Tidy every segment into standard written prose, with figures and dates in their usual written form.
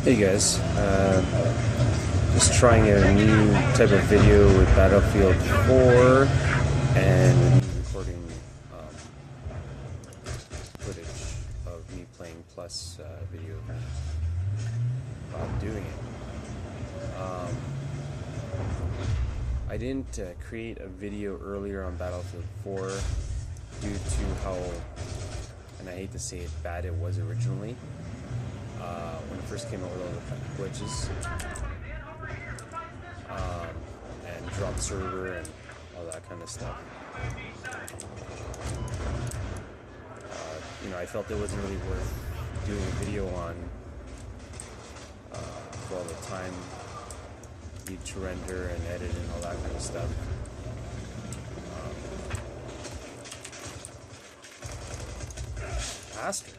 Hey guys, just trying a new type of video with Battlefield 4 and me recording footage of me playing plus video while doing it. I didn't create a video earlier on Battlefield 4 due to how, and I hate to say it, bad it was originally. When it first came out with all the glitches and drop server and all that kind of stuff. I felt it wasn't really worth doing a video on for all the time need to render and edit and all that kind of stuff. Bastard.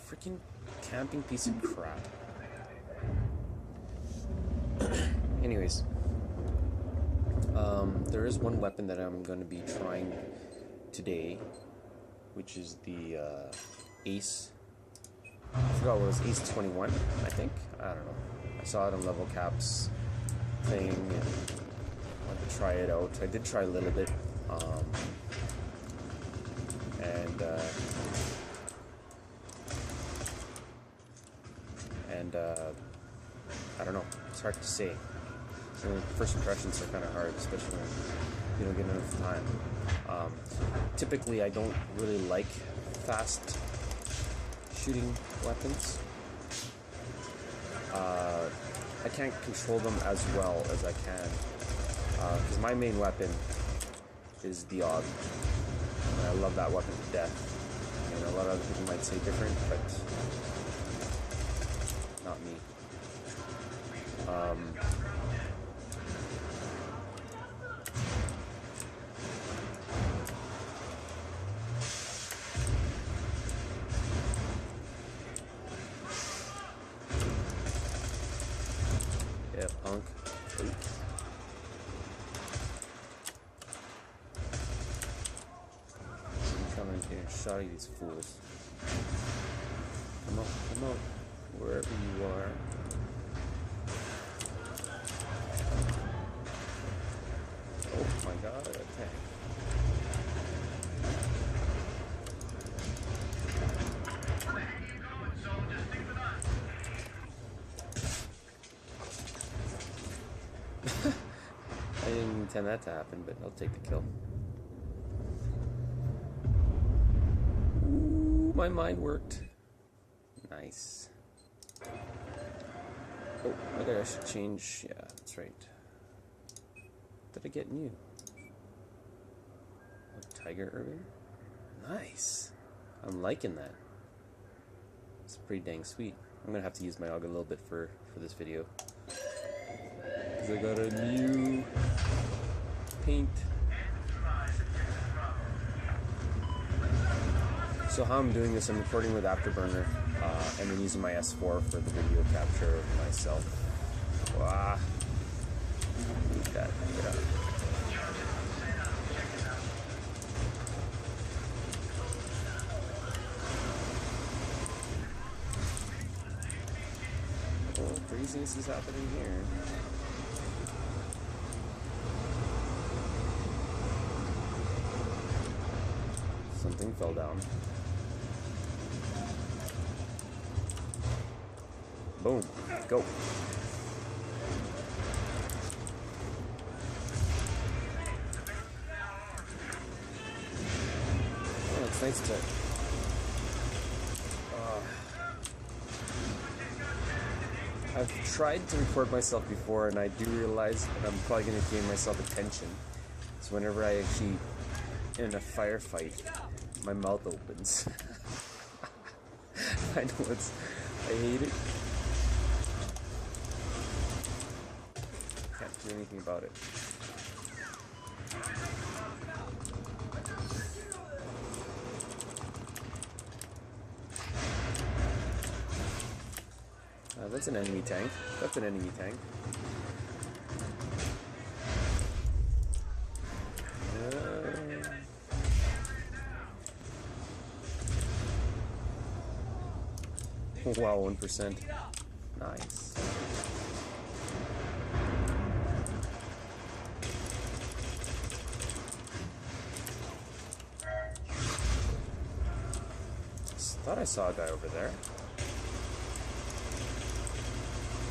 Freaking camping piece of crap. Anyways, there is one weapon that I'm going to be trying today, which is the Ace. I forgot what it was, Ace 21, I think. I don't know. I saw it on Level Cap's thing and wanted to try it out. I did try a little bit, I don't know, it's hard to say. So first impressions are kind of hard, especially when you don't get enough time. Typically I don't really like fast shooting weapons. I can't control them as well as I can, because my main weapon is the AUG, and I love that weapon to death. And a lot of other people might say different, but not me. Yeah, punk. I'm coming here and shot at these fools. Come on, wherever you are. Oh my god, okay. I didn't intend that to happen, but I'll take the kill. Ooh, my mind worked. Nice. Oh, okay, I should change. Yeah, that's right. Did I get new? A tiger earlier? Nice. I'm liking that. It's pretty dang sweet. I'm gonna have to use my AUG a little bit for this video. Because I got a new paint. So how I'm doing this, I'm recording with Afterburner and then using my S4 for the video capture of myself. Wow. Need that. Get out. Oh, craziness is happening here. Something fell down. Boom. Go. Oh, it's nice to... I've tried to record myself before, and I do realize that I'm probably going to gain myself attention. So whenever I actually in a firefight, my mouth opens. I know I hate it. Can't do anything about it. That's an enemy tank. That's an enemy tank. Wow, 1%. Nice. Thought I saw a guy over there.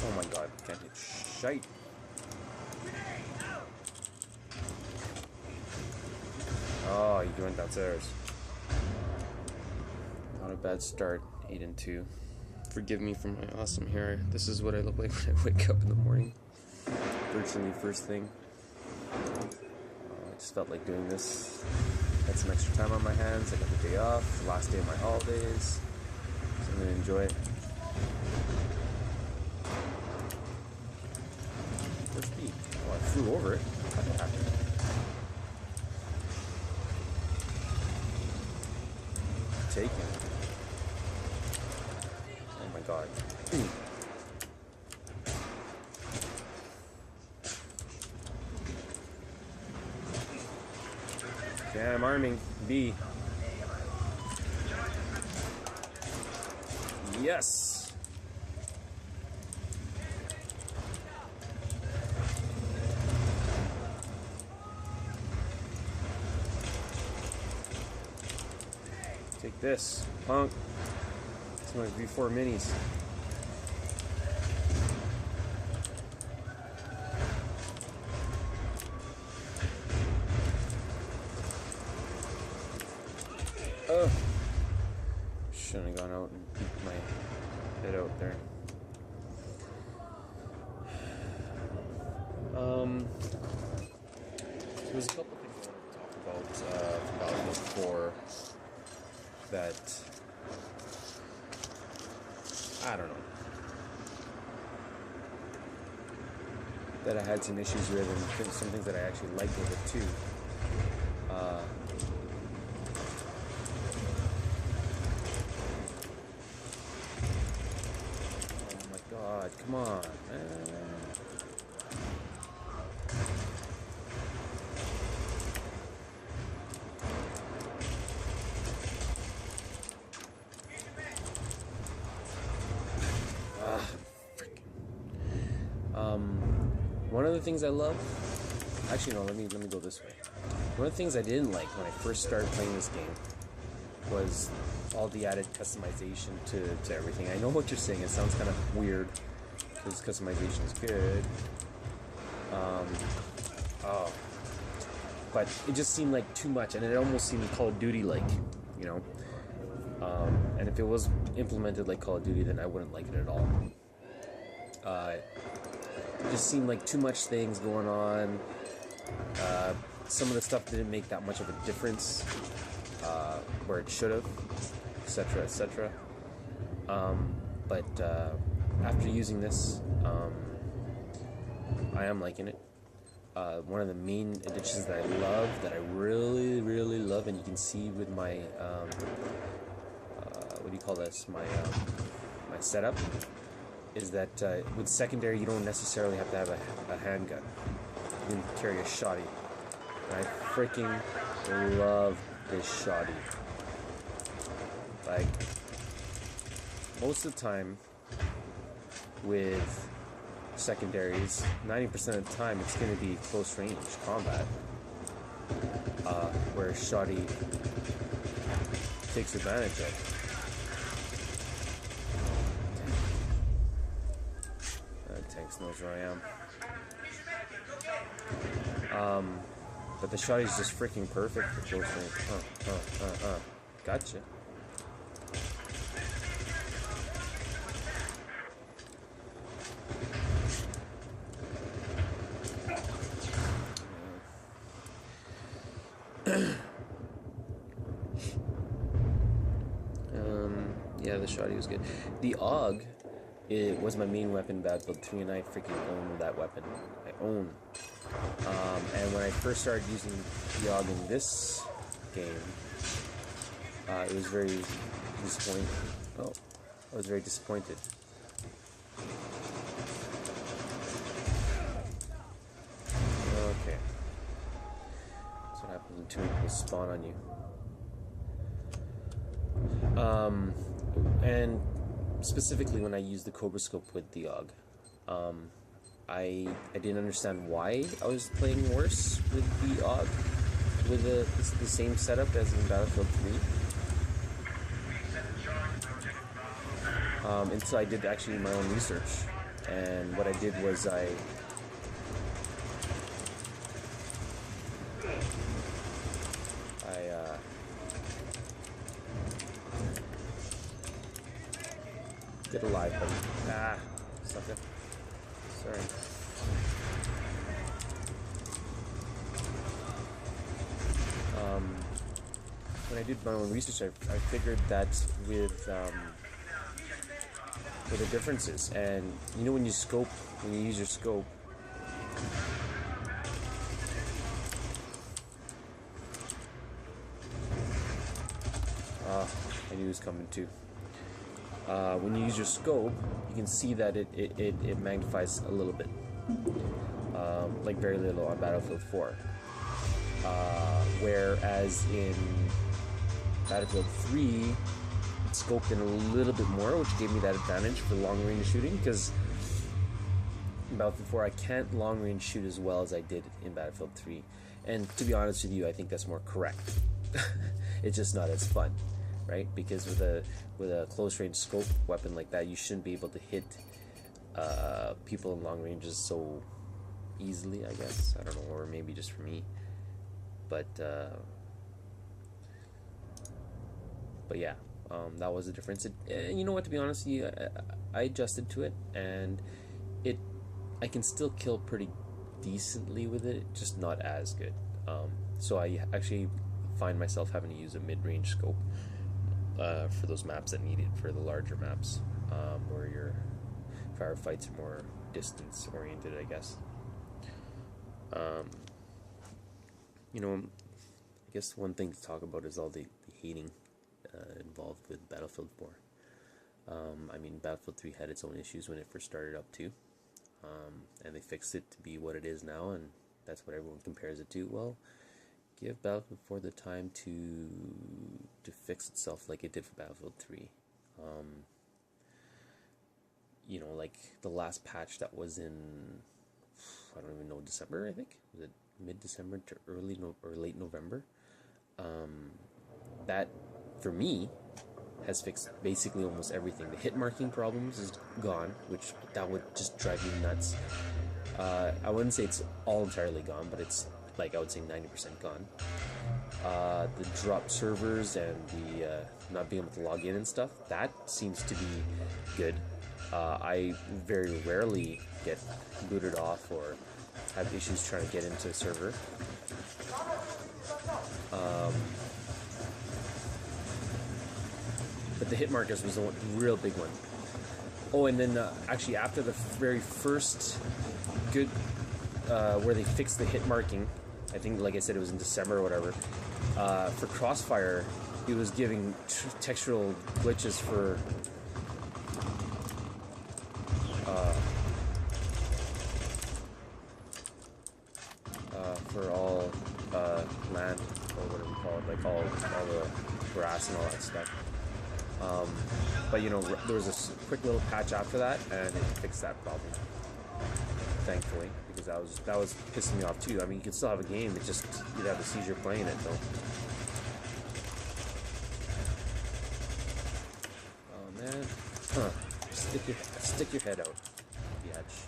Oh my god, can't hit shite. Oh, he went downstairs. Not a bad start, 8-2. Forgive me for my awesome hair. This is what I look like when I wake up in the morning. Virtually first thing. I just felt like doing this. Had some extra time on my hands. I got the day off, the last day of my holidays. So I'm gonna enjoy it. Where's B? Oh, I flew over it. How did that happen? Taken. Oh my god. Yeah, I'm arming B. Yes. Take this, punk. It's my BF4 minis. Oh, shouldn't have gone out and peeked my head out there. There's a couple things I wanted to talk about BF4 that I don't know, that I had some issues with, and some things that I actually liked with it too. Oh my god, come on, man. One of the things I love, actually no, let me go this way. One of the things I didn't like when I first started playing this game was all the added customization to everything. I know what you're saying, it sounds kind of weird, because customization is good. But it just seemed like too much, and it almost seemed Call of Duty-like, you know? And if it was implemented like Call of Duty, then I wouldn't like it at all. It just seemed like too much things going on. Some of the stuff didn't make that much of a difference where it should have, etc., etc. But after using this, I am liking it. One of the main additions that I love, that I really, really love, and you can see with my what do you call this? My setup, is that with secondary you don't necessarily have to have a handgun. You can carry a shotty. And I freaking love this shotty. Like, most of the time with secondaries, 90% of the time it's going to be close range combat, where shotty takes advantage of. Tanks knows where I am. But the shotty is just freaking perfect for close range. Gotcha. Yeah, the shotty was good. The AUG, it was my main weapon back build 3, and I freaking own that weapon. I own. And when I first started using the AUG in this game, it was very disappointing. Oh, I was very disappointed. Okay. That's what happens when two people spawn on you. And specifically when I used the KOBRA scope with the AUG. I didn't understand why I was playing worse with the AUG, with the same setup as in Battlefield 3. Until I did actually my own research. And what I did was I get alive, buddy. Ah, sucker. Sorry. When I did my own research, I figured that with the differences, and you know when you use your scope, I knew it was coming too. When you use your scope, you can see that it magnifies a little bit, like very little on Battlefield 4. Whereas in Battlefield 3, it scoped in a little bit more, which gave me that advantage for long-range shooting, because in Battlefield 4 I can't long-range shoot as well as I did in Battlefield 3. And to be honest with you, I think that's more correct. It's just not as fun, right? Because with a close-range scope weapon like that, you shouldn't be able to hit people in long ranges so easily, I guess. I don't know, or maybe just for me. But yeah, that was the difference. You know what, to be honest with you, I adjusted to it, and I can still kill pretty decently with it, just not as good. So I actually find myself having to use a mid-range scope for those maps that need it, for the larger maps, where your firefights are more distance-oriented, I guess. You know, I guess one thing to talk about is all the hating involved with Battlefield 4. I mean, Battlefield 3 had its own issues when it first started up too, and they fixed it to be what it is now, and that's what everyone compares it to. Well, give Battlefield 4 the time to fix itself like it did for Battlefield 3. You know, like the last patch that was in, I don't even know, December, I think? Was it mid-December to late November? That, for me, has fixed basically almost everything. The hit marking problems is gone, which that would just drive me nuts. I wouldn't say it's all entirely gone, but it's like, I would say 90% gone. The drop servers and the not being able to log in and stuff, that seems to be good. I very rarely get booted off or have issues trying to get into a server. But the hit markers was the real big one. Oh, and then actually after the very first good, where they fixed the hit marking, I think, like I said, it was in December or whatever, for Crossfire, it was giving textural glitches for all land, or whatever you call it, like all the grass and all that stuff. But you know, there was a quick little patch after that, and it fixed that problem, thankfully, because that was pissing me off too. I mean, you can still have a game, it's just you'd have a seizure playing it though. Oh man, stick your head out, biatch.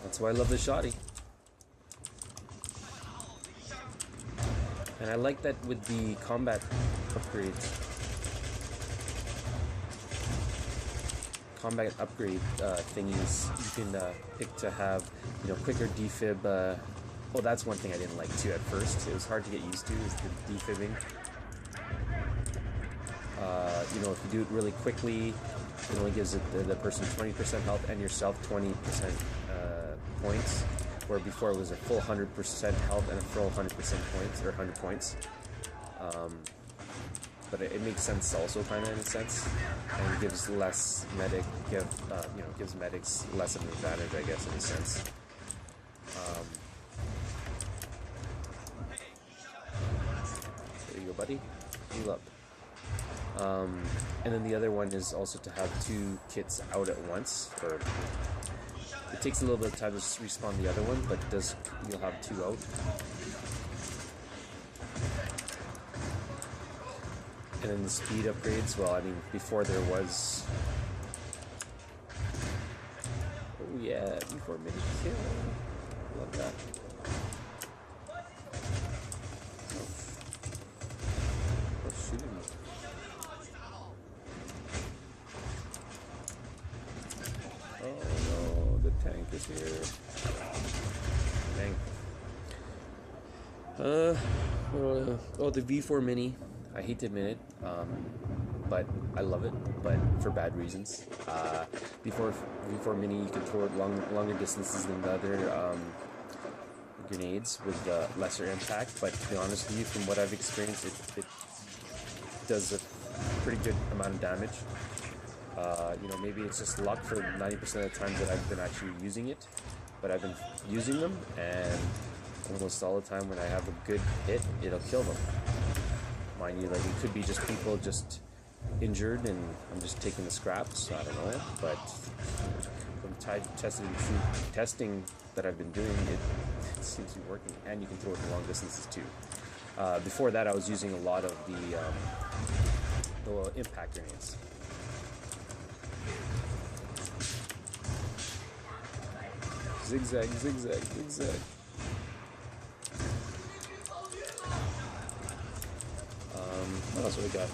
That's why I love the shotty. And I like that with the combat upgrades. Combat upgrade thingies, you can pick to have, you know, quicker defib. Well, that's one thing I didn't like too at first. It was hard to get used to, is the defibbing. You know, if you do it really quickly, it only gives the person 20% health and yourself 20% points, where before it was a full 100% health and a full 100% points, or 100 points. But it makes sense also, kind of, in a sense, and gives less medic, you know, gives medics less of an advantage, I guess, in a sense. There you go, buddy. Heal up. And then the other one is also to have 2 kits out at once. Or it takes a little bit of time to respawn the other one, but you'll have 2 out. And then the speed upgrades, well, I mean, before there was... Oh yeah, before mini kill. Love that. Oh, shooting me. Oh no, the tank is here. Dang. Oh, the V4 Mini. I hate to admit it, but I love it, but for bad reasons. V4 Mini, you can throw it longer distances than the other grenades with lesser impact, but to be honest with you, from what I've experienced, it does a pretty good amount of damage. You know, maybe it's just luck for 90% of the times that I've been actually using it, but I've been using them, and almost all the time when I have a good hit, it'll kill them. Mind you, like, it could be just people just injured and I'm just taking the scraps, I don't know, but from testing that I've been doing, it seems to be working, and you can throw it to long distances too. Before that, I was using a lot of the impact grenades. Zigzag, zigzag, zigzag. What else do we got?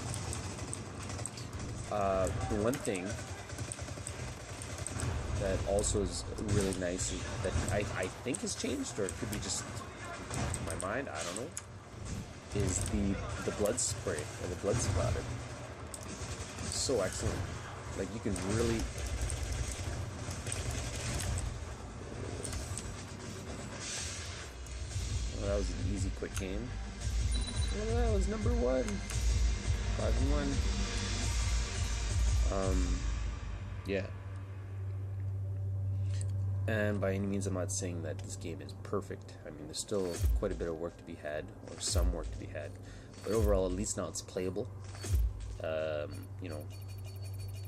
One thing that also is really nice that I think has changed, or it could be just my mind, I don't know, is the blood spray or the blood splatter. So excellent. Like, you can really... Well, that was an easy, quick game. Well, that was number 1. 5-1. Yeah. And by any means, I'm not saying that this game is perfect. I mean, there's still quite a bit of work to be had, or some work to be had. But overall, at least now it's playable. You know,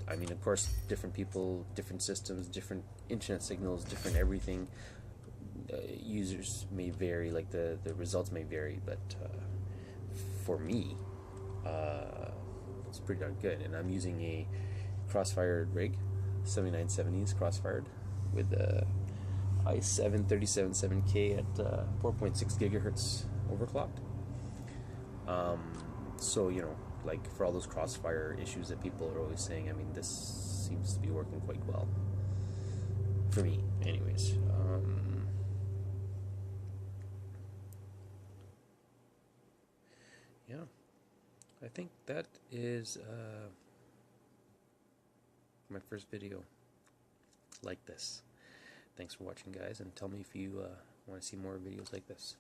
I mean, of course, different people, different systems, different internet signals, different everything. Users may vary, like the results may vary, but for me, it's pretty darn good. And I'm using a crossfired rig, 7970s crossfired, with the i7 377K at 4.6 gigahertz overclocked. So, you know, like, for all those crossfire issues that people are always saying, I mean, this seems to be working quite well for me, anyways. Yeah, I think that is my first video like this. Thanks for watching, guys, and tell me if you want to see more videos like this.